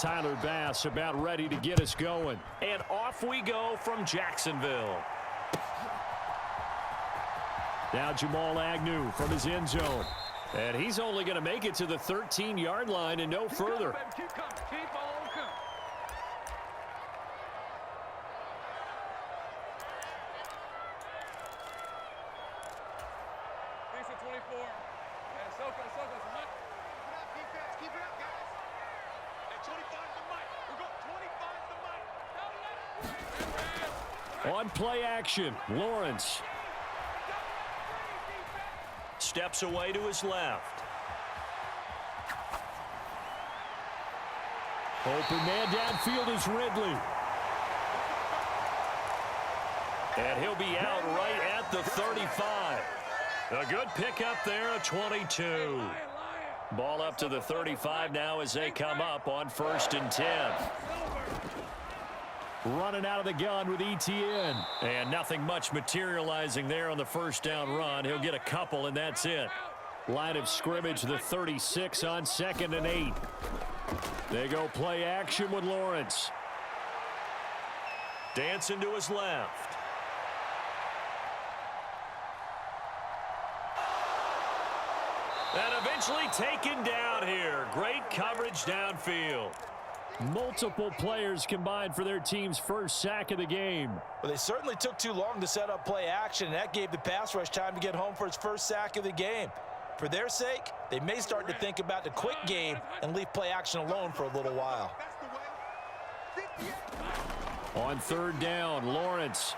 Tyler Bass about ready to get us going. And off we go from Jacksonville. Now Jamal Agnew from his end zone. And he's only going to make it to the 13-yard line and no further. Keep coming. Keep on coming. Thanks at 24. And so much. Keep it up, guys. At 25 to Mike. We're going 25 to Mike. On play action, Lawrence. Steps away to his left. Open man downfield is Ridley. And he'll be out right at the 35. A good pickup there, a 22. Ball up to the 35 now as they come up on 1st and 10. Running out of the gun with ETN. And nothing much materializing there on the first down run. He'll get a couple, and that's it. Line of scrimmage, the 36 on 2nd and 8. They go play action with Lawrence. Dancing to his left. And eventually taken down here. Great coverage downfield. Multiple players combined for their team's first sack of the game. Well, they certainly took too long to set up play action, and that gave the pass rush time to get home for its first sack of the game. For their sake, they may start to think about the quick game and leave play action alone for a little while. On 3rd down, Lawrence.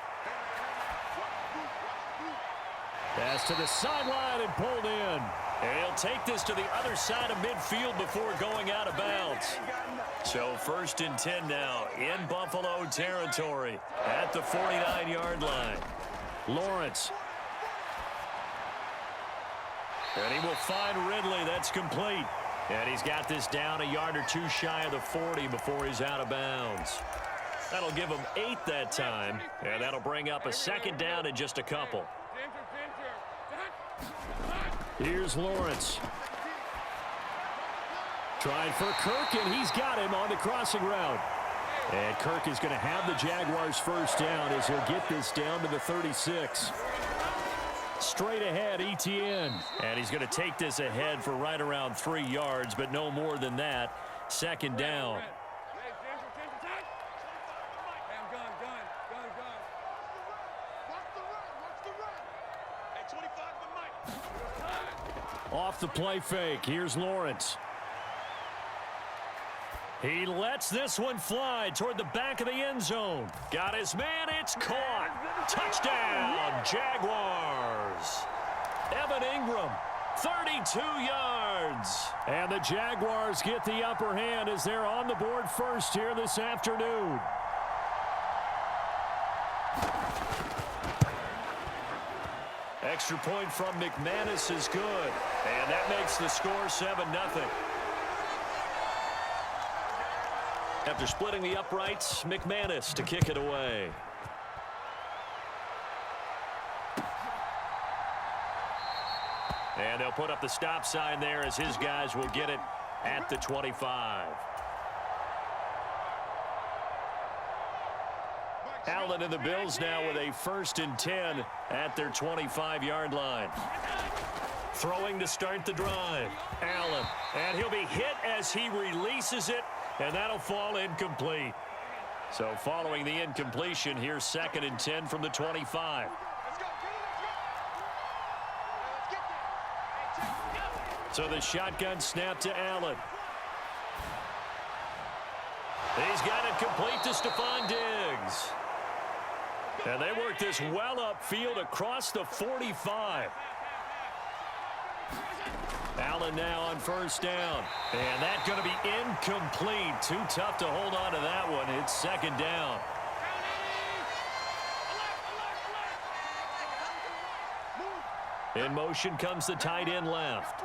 Pass to the sideline and pulled in. And he'll take this to the other side of midfield before going out of bounds. So 1st and 10 now in Buffalo territory at the 49-yard line. Lawrence. And he will find Ridley. That's complete. And he's got this down a yard or two shy of the 40 before he's out of bounds. That'll give him 8 that time. And that'll bring up a 2nd down in just a couple. Here's Lawrence. Trying for Kirk, and he's got him on the crossing route. And Kirk is going to have the Jaguars' first down as he'll get this down to the 36. Straight ahead, ETN. And he's going to take this ahead for right around 3 yards, but no more than that. 2nd down. Off the play fake, here's Lawrence. He lets this one fly toward the back of the end zone. Got his man, it's caught. Touchdown, Jaguars. Evan Ingram, 32 yards. And the Jaguars get the upper hand as they're on the board first here this afternoon. Extra point from McManus is good. And that makes the score 7-0. After splitting the uprights, McManus to kick it away. And they'll put up the stop sign there as his guys will get it at the 25. Allen and the Bills now with a 1st and 10 at their 25-yard line. Throwing to start the drive. Allen. And he'll be hit as he releases it. And that'll fall incomplete. So following the incompletion, here's 2nd and 10 from the 25. So the shotgun snap to Allen. He's got it complete to Stephon Diggs. And they work this well upfield across the 45. Allen now on 1st down. And that's going to be incomplete. Too tough to hold on to that one. It's 2nd down. In motion comes the tight end left.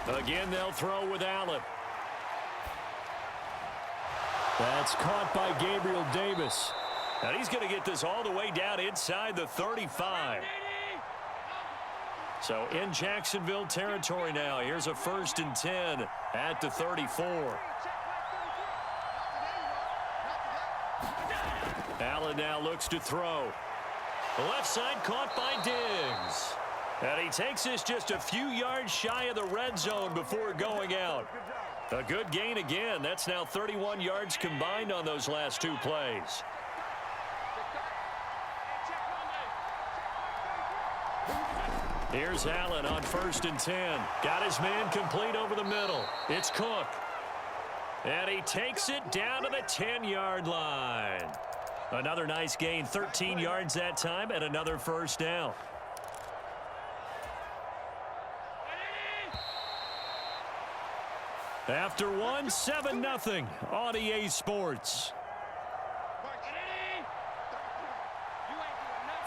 Again, they'll throw with Allen. That's caught by Gabriel Davis. And he's going to get this all the way down inside the 35. So in Jacksonville territory now. Here's a 1st and 10 at the 34. Allen now looks to throw. The left side caught by Diggs. And he takes this just a few yards shy of the red zone before going out. A good gain again. That's now 31 yards combined on those last 2 plays. Here's Allen on 1st and 10. Got his man complete over the middle. It's Cook. And he takes it down to the 10-yard line. Another nice gain, 13 yards that time, and another 1st down. After 1, 7-0 on EA Sports.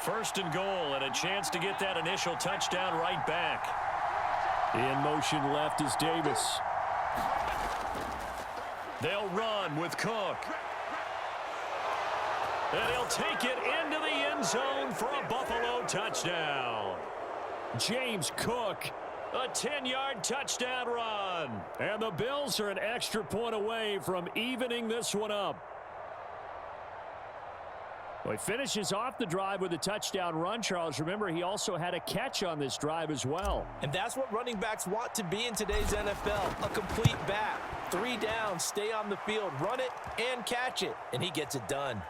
1st and goal, and a chance to get that initial touchdown right back. In motion left is Davis. They'll run with Cook. And he'll take it into the end zone for a Buffalo touchdown. James Cook. A 10-yard touchdown run. And the Bills are an extra point away from evening this one up. Well, he finishes off the drive with a touchdown run, Charles. Remember, he also had a catch on this drive as well. And that's what running backs want to be in today's NFL, a complete back. 3 down, stay on the field, run it, and catch it. And he gets it done.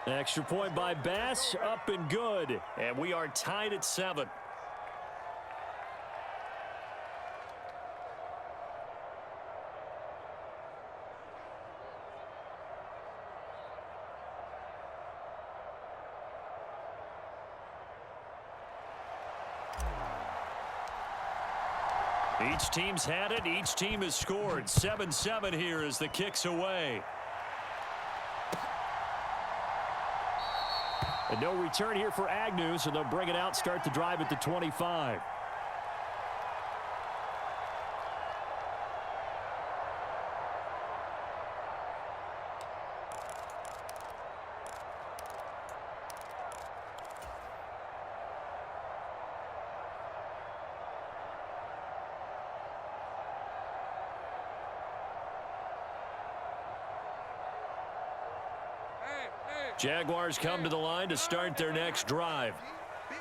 Extra point by Bass, up and good. And we are tied at 7. Each team's had it. Each team has scored. 7-7 here as the kick's away. And no return here for Agnew, so they'll bring it out, start the drive at the 25. Jaguars come to the line to start their next drive.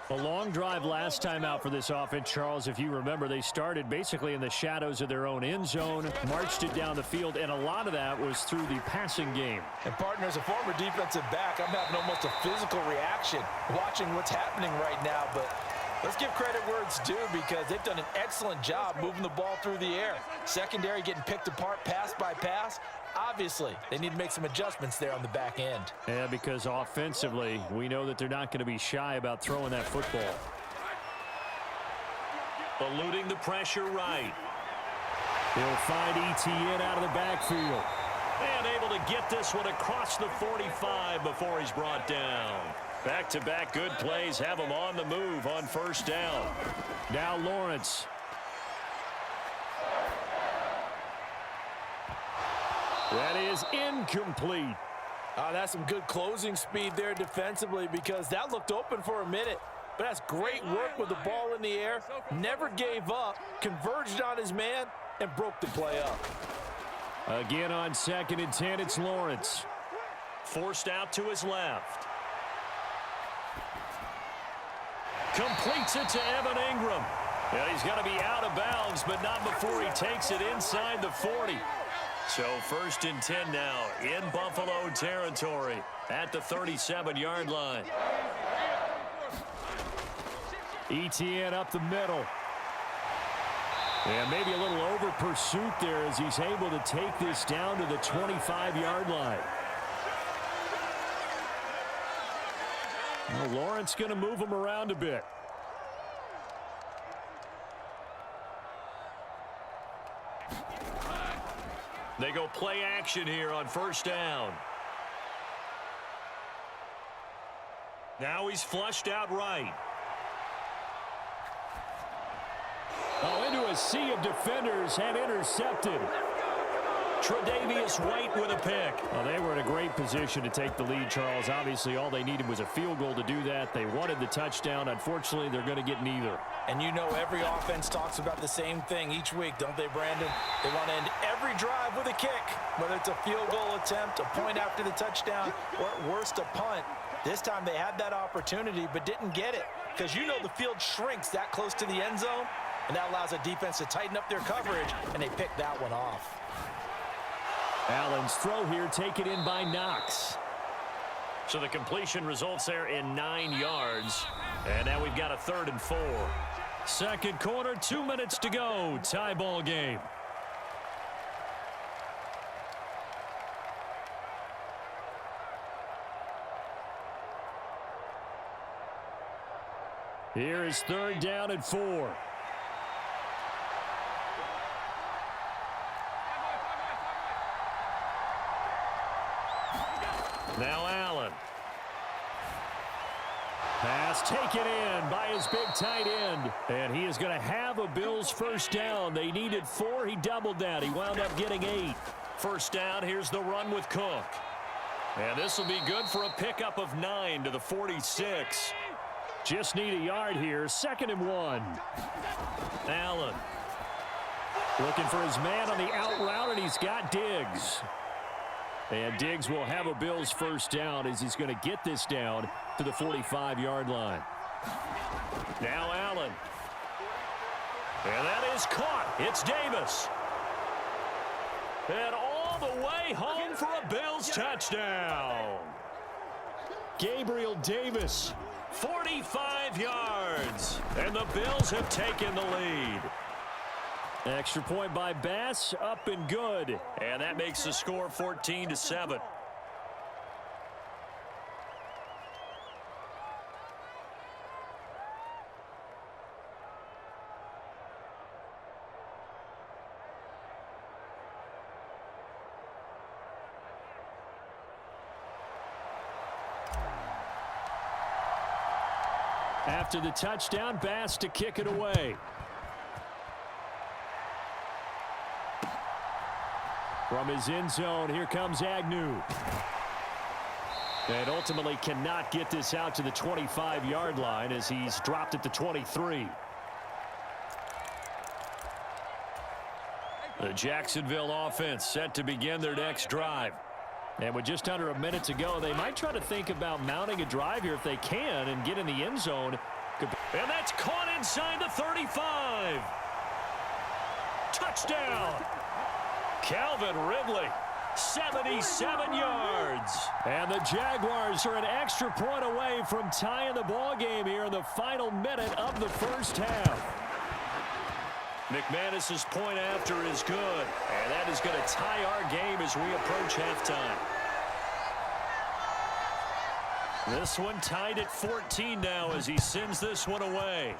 A long drive last time out for this offense, Charles. If you remember, they started basically in the shadows of their own end zone, marched it down the field, and a lot of that was through the passing game. And, partner, as a former defensive back, I'm having almost a physical reaction watching what's happening right now. But let's give credit where it's due because they've done an excellent job moving the ball through the air. Secondary getting picked apart pass by pass. Obviously, they need to make some adjustments there on the back end. Yeah, because offensively, we know that they're not going to be shy about throwing that football. Eluding the pressure right. He'll find Etienne out of the backfield. And able to get this one across the 45 before he's brought down. Back-to-back good plays have him on the move on 1st down. Now Lawrence. That is incomplete. That's some good closing speed there defensively because that looked open for a minute. But that's great work with the ball in the air. Never gave up, converged on his man, and broke the play up. Again on 2nd and 10, it's Lawrence. Forced out to his left. Completes it to Evan Ingram. And he's going to be out of bounds, but not before he takes it inside the 40. So 1st and 10 now in Buffalo territory at the 37-yard line. Etienne up the middle. And maybe a little over pursuit there as he's able to take this down to the 25-yard line. Well, Lawrence going to move him around a bit. They go play action here on 1st down. Now he's flushed out right. Oh, into a sea of defenders and intercepted. Tre'Davious White with a pick. Well, they were in a great position to take the lead, Charles. Obviously, all they needed was a field goal to do that. They wanted the touchdown. Unfortunately, they're going to get neither. And you know every offense talks about the same thing each week, don't they, Brandon? They want to end every drive with a kick, whether it's a field goal attempt, a point after the touchdown, or at worst, a punt. This time they had that opportunity but didn't get it because you know the field shrinks that close to the end zone, and that allows a defense to tighten up their coverage, and they pick that one off. Allen's throw here taken in by Knox. So the completion results there in 9 yards. And now we've got a 3rd and 4. Second quarter, 2 minutes to go. Tie ball game. Here is 3rd down and 4. Now Allen. Pass taken in by his big tight end. And he is going to have a Bills first down. They needed 4. He doubled that. He wound up getting 8. First down. Here's the run with Cook. And this will be good for a pickup of 9 to the 46. Just need a yard here. 2nd and 1. Allen. Looking for his man on the out route, and he's got Diggs. And Diggs will have a Bills first down as he's going to get this down to the 45-yard line. Now Allen. And that is caught. It's Davis. And all the way home for a Bills touchdown. Gabriel Davis. 45 yards. And the Bills have taken the lead. Extra point by Bass, up and good. And that makes the score 14-7. After the touchdown, Bass to kick it away. From his end zone, here comes Agnew. And ultimately cannot get this out to the 25-yard line as he's dropped at the 23. The Jacksonville offense set to begin their next drive. And with just under a minute to go, they might try to think about mounting a drive here if they can and get in the end zone. And that's caught inside the 35. Touchdown. Calvin Ridley, 77 yards. And the Jaguars are an extra point away from tying the ball game here in the final minute of the first half. McManus's point after is good, and that is going to tie our game as we approach halftime. This one tied at 14 now as he sends this one away.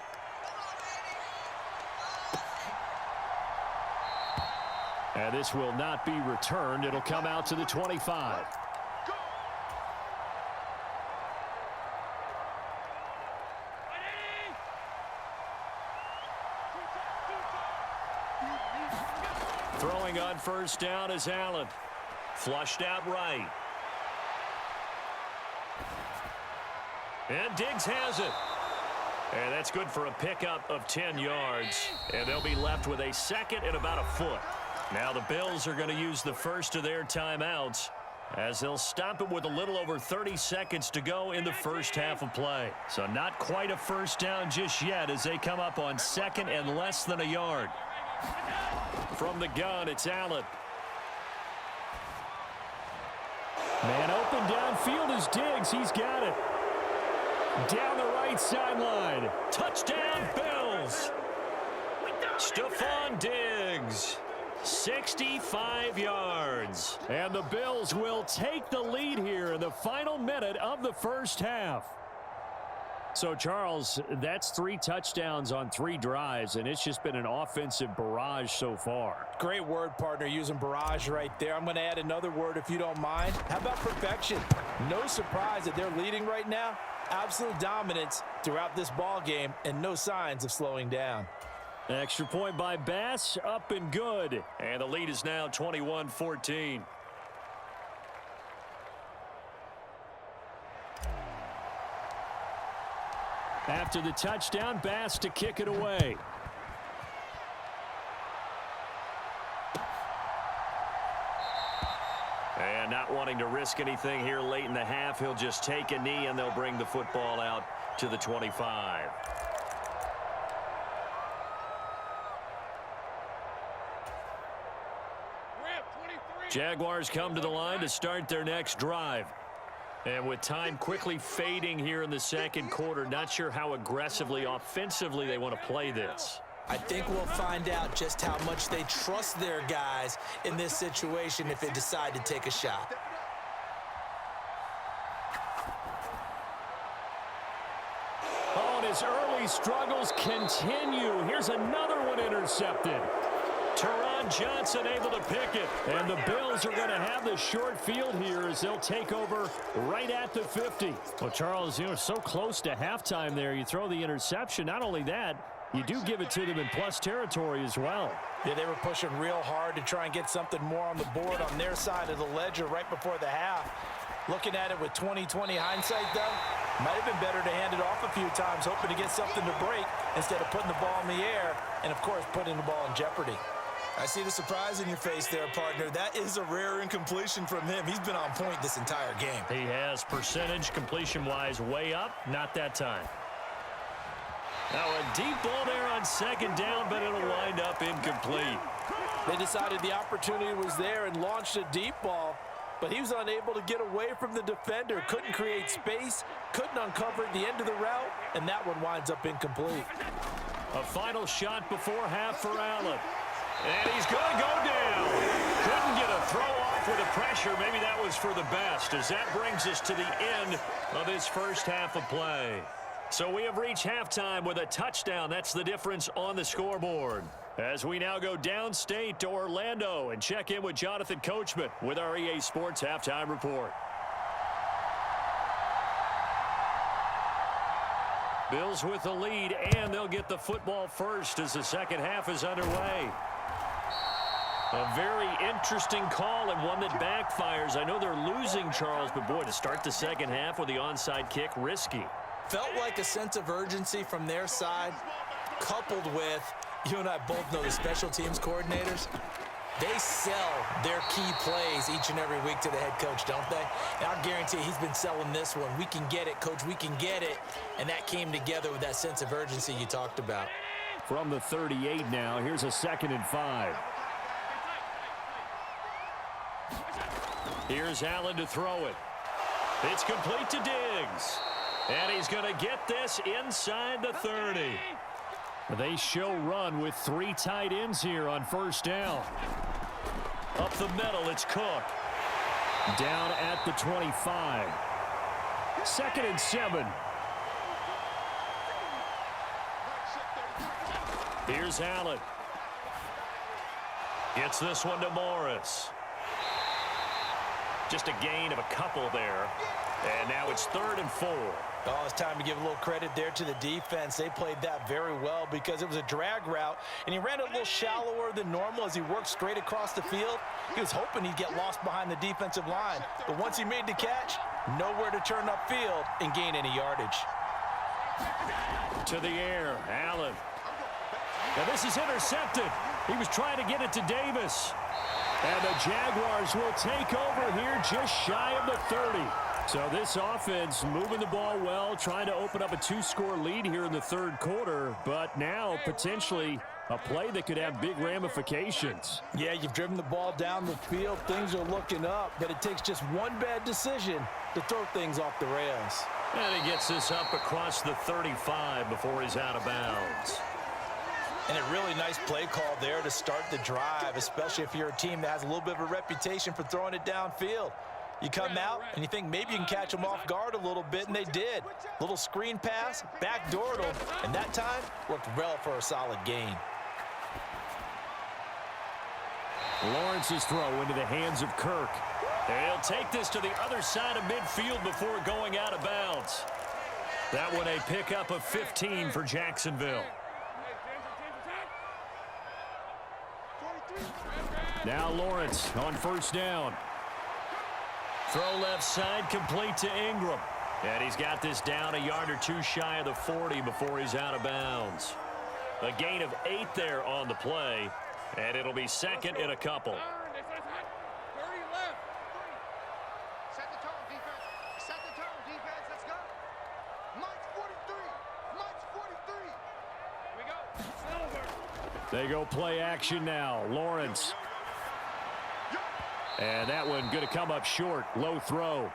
And this will not be returned. It'll come out to the 25. Throwing on first down is Allen. Flushed out right. And Diggs has it. And that's good for a pickup of 10 yards. And they'll be left with a 2nd and about a foot. Now the Bills are going to use the first of their timeouts as they'll stop it with a little over 30 seconds to go in the first half of play. So not quite a first down just yet as they come up on 2nd and less than a yard. From the gun, it's Allen. Man open downfield is Diggs. He's got it. Down the right sideline. Touchdown, Bills. Stephon Diggs. 65 yards. And the Bills will take the lead here in the final minute of the first half. So, Charles, that's 3 touchdowns on 3 drives, and it's just been an offensive barrage so far. Great word, partner, using barrage right there. I'm going to add another word if you don't mind. How about perfection? No surprise that they're leading right now. Absolute dominance throughout this ball game and no signs of slowing down. Extra point by Bass, up and good. And the lead is now 21-14. After the touchdown, Bass to kick it away. And not wanting to risk anything here late in the half, he'll just take a knee and they'll bring the football out to the 25. Jaguars come to the line to start their next drive. And with time quickly fading here in the second quarter, not sure how aggressively, offensively they want to play this. I think we'll find out just how much they trust their guys in this situation if they decide to take a shot. Oh, and his early struggles continue. Here's another one intercepted. Teron Johnson able to pick it. And the Bills are going to have the short field here as they'll take over right at the 50. Well, Charles, so close to halftime there. You throw the interception. Not only that, you do give it to them in plus territory as well. Yeah, they were pushing real hard to try and get something more on the board on their side of the ledger right before the half. Looking at it with 20/20 hindsight, though, might have been better to hand it off a few times, hoping to get something to break instead of putting the ball in the air and, of course, putting the ball in jeopardy. I see the surprise in your face there, partner. That is a rare incompletion from him. He's been on point this entire game. He has percentage completion-wise way up, not that time. Now a deep ball there on second down, but it'll wind up incomplete. They decided the opportunity was there and launched a deep ball, but he was unable to get away from the defender, couldn't create space, couldn't uncover the end of the route, and that one winds up incomplete. A final shot before half for Allen. And he's going to go down. Couldn't get a throw off with the pressure. Maybe that was for the best, as that brings us to the end of this first half of play. So we have reached halftime with a touchdown. That's the difference on the scoreboard. As we now go downstate to Orlando and check in with Jonathan Coachman with our EA Sports Halftime Report. Bills with the lead, and they'll get the football first as the second half is underway. A very interesting call and one that backfires. I know they're losing, Charles, but boy, to start the second half with the onside kick, risky. Felt like a sense of urgency from their side, coupled with, you and I both know the special teams coordinators, they sell their key plays each and every week to the head coach, don't they? And I guarantee he's been selling this one. We can get it, coach, we can get it. And that came together with that sense of urgency you talked about. From the 38 now, here's a 2nd and 5. Here's Allen to throw it. It's complete to Diggs. And he's going to get this inside the 30. They show run with 3 tight ends here on first down. Up the middle, it's Cook. Down at the 25. 2nd and 7. Here's Allen. Gets this one to Morris. Just a gain of a couple there. And now it's 3rd and 4. Oh, it's time to give a little credit there to the defense. They played that very well because it was a drag route, and he ran a little shallower than normal as he worked straight across the field. He was hoping he'd get lost behind the defensive line, but once he made the catch, nowhere to turn upfield and gain any yardage. To the air, Allen. Now this is intercepted. He was trying to get it to Davis. And the Jaguars will take over here just shy of the 30. So this offense moving the ball well, trying to open up a 2-score lead here in the 3rd quarter, but now potentially a play that could have big ramifications. Yeah, you've driven the ball down the field. Things are looking up, but it takes just one bad decision to throw things off the rails. And he gets this up across the 35 before he's out of bounds. And a really nice play call there to start the drive, especially if you're a team that has a little bit of a reputation for throwing it downfield. You come out and you think maybe you can catch them off guard a little bit, and they did. Little screen pass, backdoored them, and that time worked well for a solid gain. Lawrence's throw into the hands of Kirk. And he'll take this to the other side of midfield before going out of bounds. That one a pickup of 15 for Jacksonville. Now Lawrence on first down. Throw left side, complete to Ingram. And he's got this down a yard or two shy of the 40 before he's out of bounds. A gain of 8 there on the play, and it'll be second and a couple. 30 left. Set the tone, defense. Set the tone, defense. Let's go. Mike's 43. Mike's 43. Here we go. They go play action now. Lawrence. And that one going to come up short. Low throw.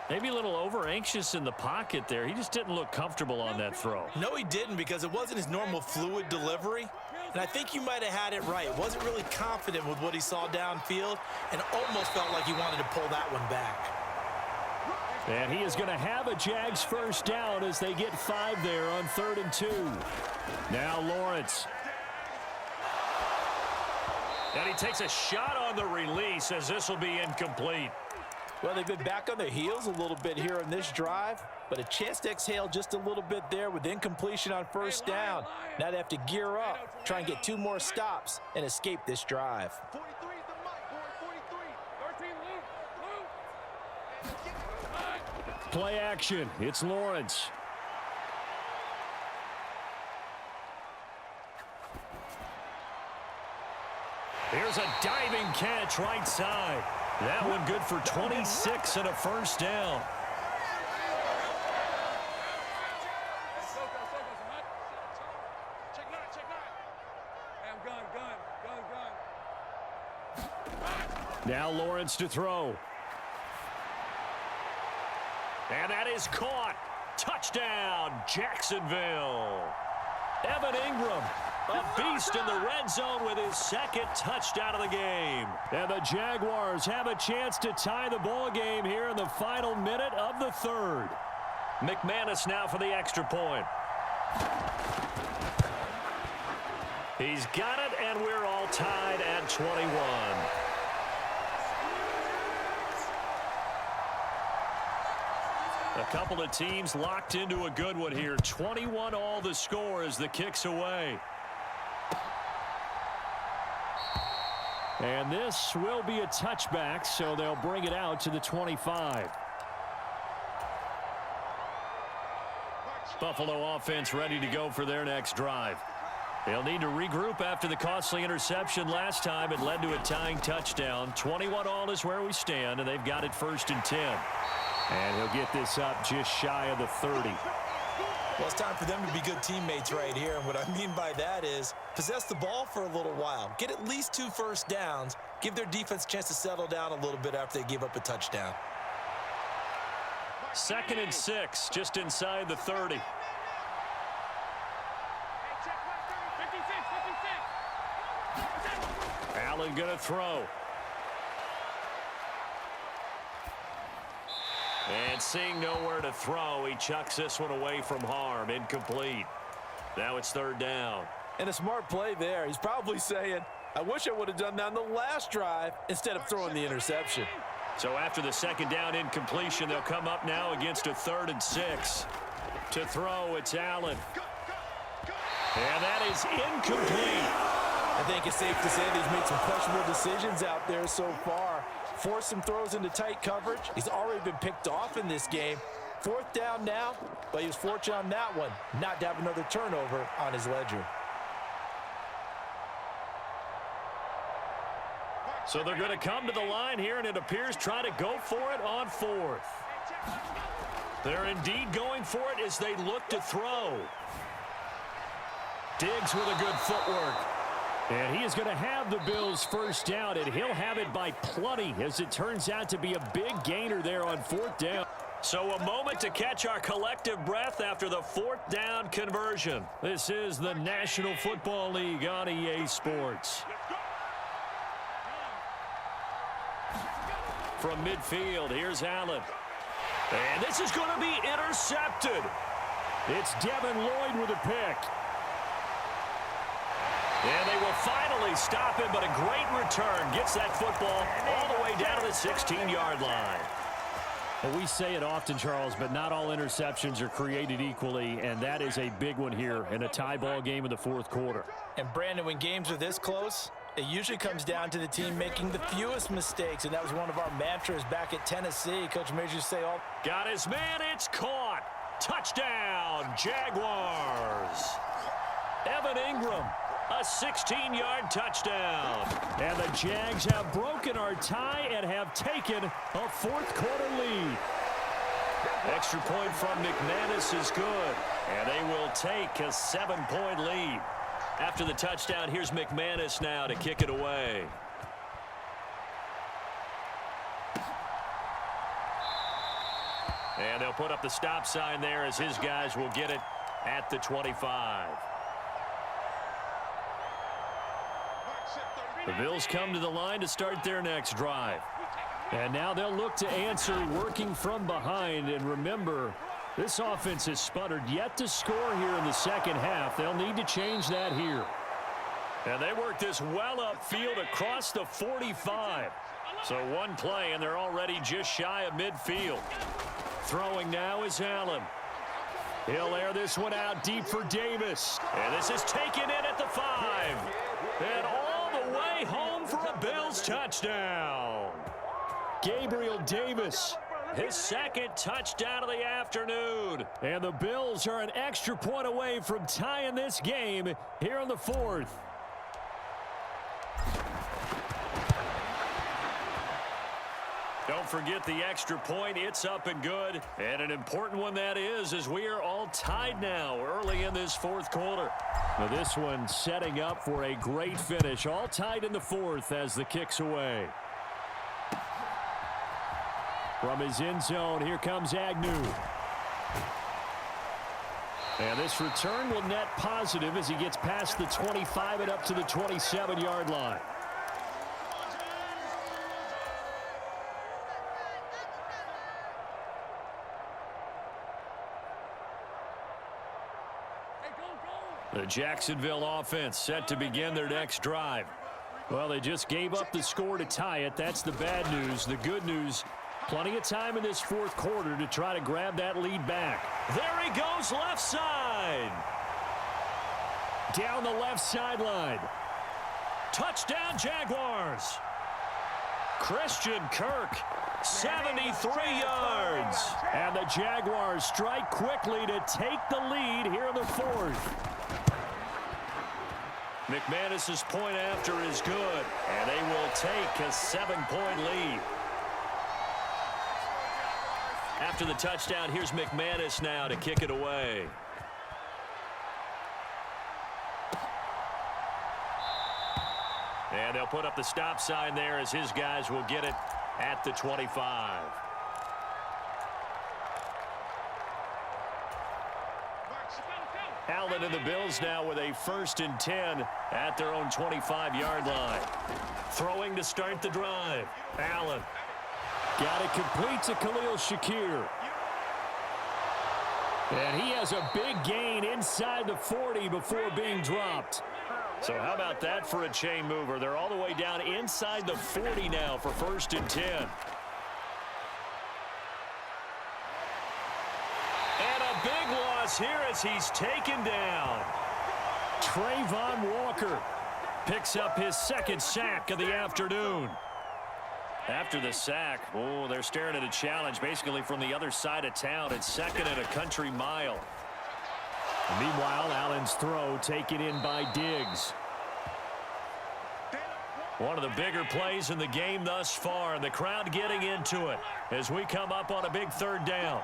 Maybe a little over-anxious in the pocket there. He just didn't look comfortable on that throw. No, he didn't, because it wasn't his normal fluid delivery. And I think you might have had it right. Wasn't really confident with what he saw downfield and almost felt like he wanted to pull that one back. And he is going to have a Jags first down as they get 5 there on 3rd and 2. Now Lawrence. And he takes a shot on the release as this will be incomplete. Well, they've been back on their heels a little bit here on this drive, but a chance to exhale just a little bit there with incompletion on first down. Now they have to gear up, try and get 2 more stops, and escape this drive. 43 is the Mike, boy. 43, Luke. Play action. It's Lawrence. Here's a diving catch right side. That one good for 26 and a first down. Check 9, check 9. Gun. Now Lawrence to throw. And that is caught. Touchdown, Jacksonville. Evan Ingram, a beast in the red zone with his 2nd touchdown of the game. And the Jaguars have a chance to tie the ball game here in the final minute of the 3rd. McManus now for the extra point. He's got it, and we're all tied at 21. A couple of teams locked into a good one here. 21 all the score as the kick's away. And this will be a touchback, so they'll bring it out to the 25. Buffalo offense ready to go for their next drive. They'll need to regroup after the costly interception last time. It led to a tying touchdown. 21 all is where we stand, and they've got it 1st and 10. And he'll get this up just shy of the 30. Well, it's time for them to be good teammates right here. And what I mean by that is possess the ball for a little while. Get at least 2 first downs. Give their defense a chance to settle down a little bit after they give up a touchdown. 2nd and 6, just inside the 30. Hey, check 56. Allen going to throw. And seeing nowhere to throw, he chucks this one away from harm. Incomplete. Now it's 3rd down. And a smart play there. He's probably saying, I wish I would have done that on the last drive instead of throwing the interception. So after the 2nd down incompletion, they'll come up now against a 3rd and 6. To throw, it's Allen. And that is incomplete. I think it's safe to say that he's made some questionable decisions out there so far. Forced some throws into tight coverage. He's already been picked off in this game. 4th down now, but he was fortunate on that one not to have another turnover on his ledger. So they're going to come to the line here, and it appears try to go for it on 4th. They're indeed going for it as they look to throw. Diggs with a good footwork. And he is going to have the Bills first down, and he'll have it by plenty as it turns out to be a big gainer there on 4th down. So a moment to catch our collective breath after the 4th down conversion. This is the National Football League on EA Sports. From midfield, here's Allen. And this is going to be intercepted. It's Devin Lloyd with a pick. And they will finally stop him, but a great return. Gets that football all the way down to the 16-yard line. Well, we say it often, Charles, but not all interceptions are created equally, and that is a big one here in a tie ball game in the 4th quarter. And, Brandon, when games are this close, It usually comes down to the team making the fewest mistakes, and that was one of our mantras back at Tennessee. Coach made you say, oh. Got his man, it's caught. Touchdown, Jaguars. Evan Ingram, a 16-yard touchdown. And the Jags have broken our tie and have taken a fourth-quarter lead. Extra point from McManus is good, and they will take a 7-point lead. After the touchdown, here's McManus now to kick it away. And they'll put up the stop sign there as his guys will get it at the 25. The Bills come to the line to start their next drive. And now they'll look to answer working from behind. And remember, this offense has sputtered yet to score here in the second half. They'll need to change that here. And they work this well upfield across the 45. So one play, and they're already just shy of midfield. Throwing now is Allen. He'll air this one out deep for Davis. And this is taken in at the 5. And all the way home for a Bills touchdown. Gabriel Davis. His second touchdown of the afternoon. And the Bills are an extra point away from tying this game here in the fourth. Don't forget the extra point. It's up and good. And an important one that is, as we are all tied now early in this fourth quarter. Now this one setting up for a great finish. All tied in the fourth as the kick's away. From his end zone, here comes Agnew. And this return will net positive as he gets past the 25 and up to the 27-yard line. The Jacksonville offense set to begin their next drive. Well, they just gave up the score to tie it. That's the bad news. The good news, plenty of time in this fourth quarter to try to grab that lead back. There he goes, left side. Down the left sideline. Touchdown, Jaguars. Christian Kirk, 73 yards. And the Jaguars strike quickly to take the lead here in the fourth. McManus's point after is good, and they will take a 7-point lead. After the touchdown, here's McManus now to kick it away. And they'll put up the stop sign there as his guys will get it at the 25. Allen and the Bills now with a 1st and 10 at their own 25-yard line. Throwing to start the drive. Allen. Got it complete to Khalil Shakir. And he has a big gain inside the 40 before being dropped. So how about that for a chain mover? They're all the way down inside the 40 now for 1st and 10. And a big loss here as he's taken down. Trayvon Walker picks up his 2nd sack of the afternoon. After the sack, oh, they're staring at a challenge basically from the other side of town. It's 2nd and a country mile. Meanwhile, Allen's throw taken in by Diggs. One of the bigger plays in the game thus far, and the crowd getting into it as we come up on a big 3rd down.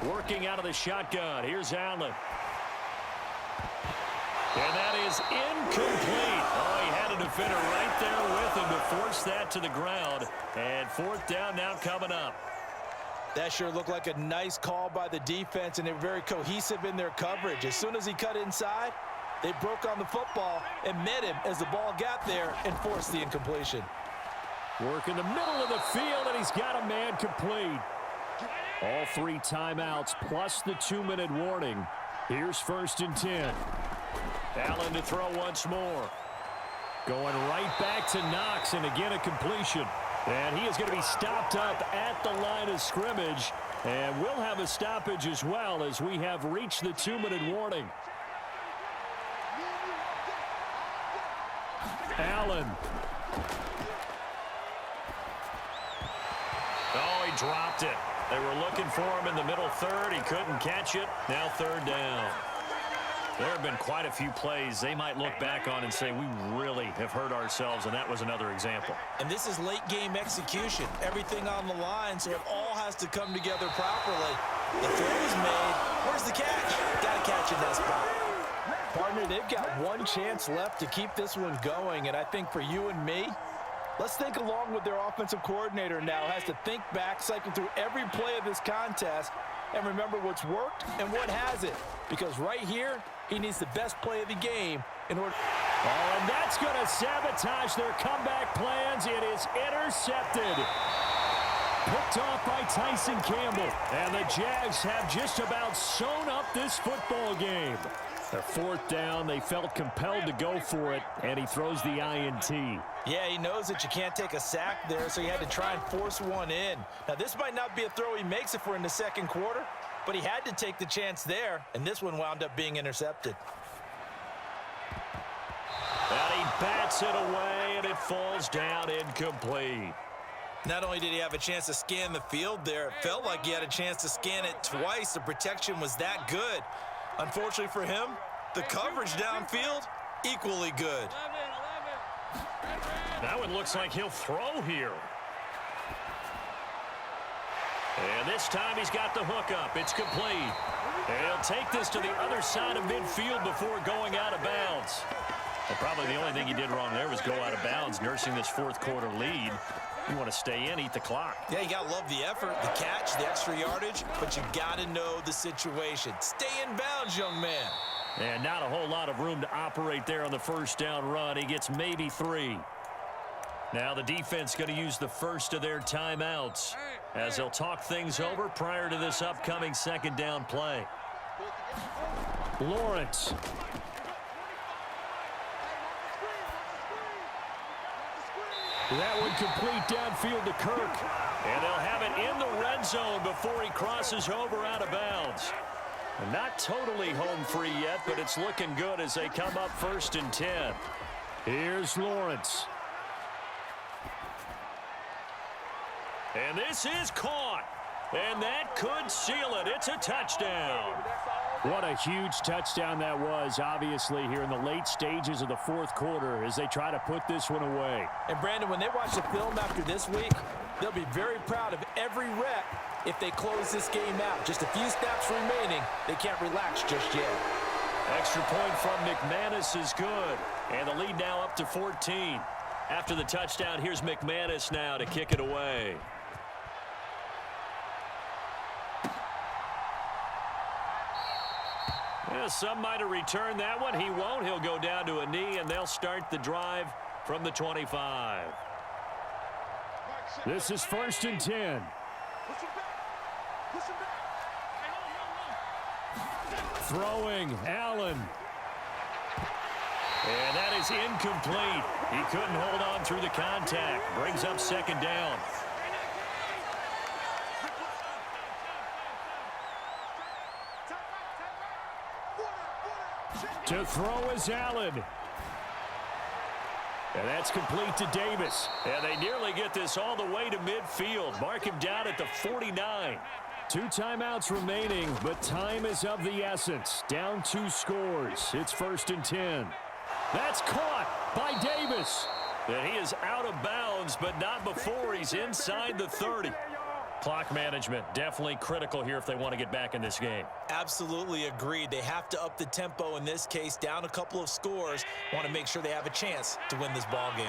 Working out of the shotgun. Here's Allen. And that is incomplete. Oh, he had a defender right there with him to force that to the ground. And 4th down now coming up. That sure looked like a nice call by the defense, and they're very cohesive in their coverage. As soon as he cut inside, they broke on the football and met him as the ball got there and forced the incompletion. Work in the middle of the field, and he's got a man complete. All 3 timeouts plus the 2-minute warning. Here's 1st and 10. Allen to throw once more. Going right back to Knox, and again a completion. And he is going to be stopped up at the line of scrimmage. And we'll have a stoppage as well as we have reached the 2-minute warning. Allen. Oh, he dropped it. They were looking for him in the middle third. He couldn't catch it. Now third down. There have been quite a few plays they might look back on and say, we really have hurt ourselves, and that was another example. And this is late-game execution. Everything on the line, so it all has to come together properly. The throw is made. Where's the catch? Got to catch in that spot. Partner, they've got one chance left to keep this one going, and I think for you and me, let's think along with their offensive coordinator now. Has to think back, cycle through every play of this contest, and remember what's worked and what hasn't. Because right here, he needs the best play of the game in order. Oh, and that's going to sabotage their comeback plans. It is intercepted. Picked off by Tyson Campbell. And the Jags have just about sewn up this football game. Their fourth down, they felt compelled to go for it, and he throws the INT. Yeah, he knows that you can't take a sack there, so he had to try and force one in. Now, this might not be a throw he makes if we're in the second quarter, but he had to take the chance there, and this one wound up being intercepted. And he bats it away, and it falls down incomplete. Not only did he have a chance to scan the field there, it felt like he had a chance to scan it twice. The protection was that good. Unfortunately for him, the coverage downfield, equally good. That one looks like he'll throw here. And this time he's got the hook up. It's complete. And he'll take this to the other side of midfield before going out of bounds. And probably the only thing he did wrong there was go out of bounds, nursing this fourth quarter lead. You want to stay in, eat the clock. Yeah, you got to love the effort, the catch, the extra yardage, but you got to know the situation. Stay in bounds, young man. And not a whole lot of room to operate there on the first down run. He gets maybe 3. Now the defense going to use the first of their timeouts as they'll talk things over prior to this upcoming second down play. Lawrence. That one complete downfield to Kirk. And they'll have it in the red zone before he crosses over out of bounds. And not totally home free yet, but it's looking good as they come up 1st and 10. Here's Lawrence. And this is caught. And that could seal it. It's a touchdown. What a huge touchdown that was, obviously, here in the late stages of the fourth quarter as they try to put this one away. And, Brandon, when they watch the film after this week, they'll be very proud of every rep if they close this game out. Just a few snaps remaining. They can't relax just yet. Extra point from McManus is good. And the lead now up to 14. After the touchdown, here's McManus now to kick it away. Yeah, some might have returned that one. He won't. He'll go down to a knee, and they'll start the drive from the 25. This is 1st and 10. Throwing, Allen. And that is incomplete. He couldn't hold on through the contact. Brings up second down. To throw is Allen. And that's complete to Davis. And they nearly get this all the way to midfield. Mark him down at the 49. 2 timeouts remaining, but time is of the essence. Down 2 scores. It's 1st and 10. That's caught by Davis. And he is out of bounds, but not before he's inside the 30. Clock management, definitely critical here if they want to get back in this game. Absolutely agreed. They have to up the tempo in this case, down a couple of scores. Want to make sure they have a chance to win this ball game.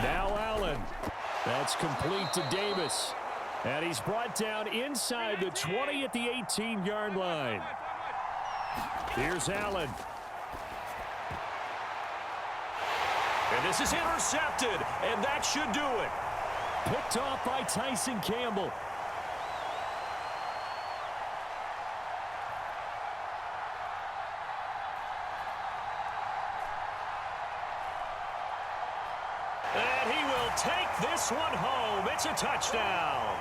Now Allen. That's complete to Davis. And he's brought down inside the 20 at the 18-yard line. Here's Allen. And this is intercepted, and that should do it. Picked off by Tyson Campbell. take this one home. It's a touchdown.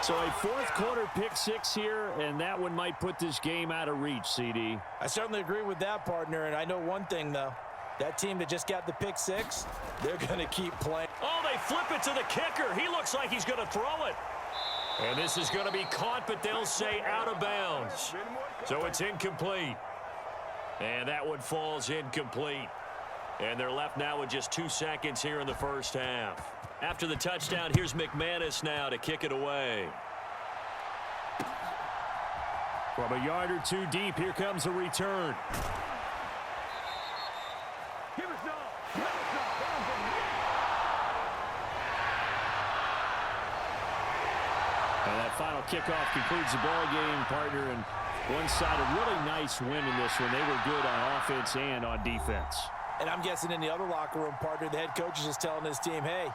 So a fourth quarter pick six here, and that one might put this game out of reach, CD. I certainly agree with that, partner, and I know one thing, though. That team that just got the pick six, they're going to keep playing. Oh, they flip it to the kicker. He looks like he's going to throw it. And this is going to be caught, but they'll say out of bounds. So it's incomplete. And that one falls incomplete. And they're left now with just 2 seconds here in the first half. After the touchdown, here's McManus now to kick it away. From a yard or two deep, here comes a return. And that final kickoff concludes the ball game, partner. And one side, a really nice win in this one. They were good on offense and on defense. And I'm guessing in the other locker room, partner, the head coach is just telling his team, hey,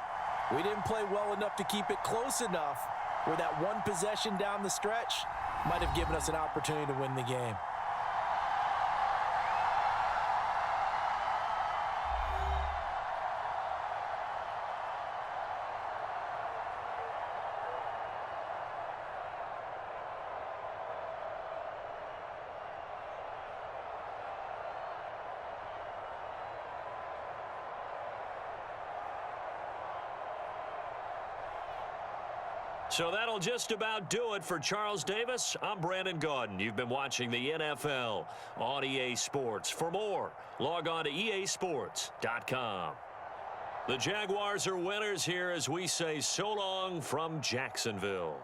we didn't play well enough to keep it close enough where that one possession down the stretch might have given us an opportunity to win the game. So that'll just about do it for Charles Davis. I'm Brandon Gaudin. You've been watching the NFL on EA Sports. For more, log on to easports.com. The Jaguars are winners here as we say so long from Jacksonville.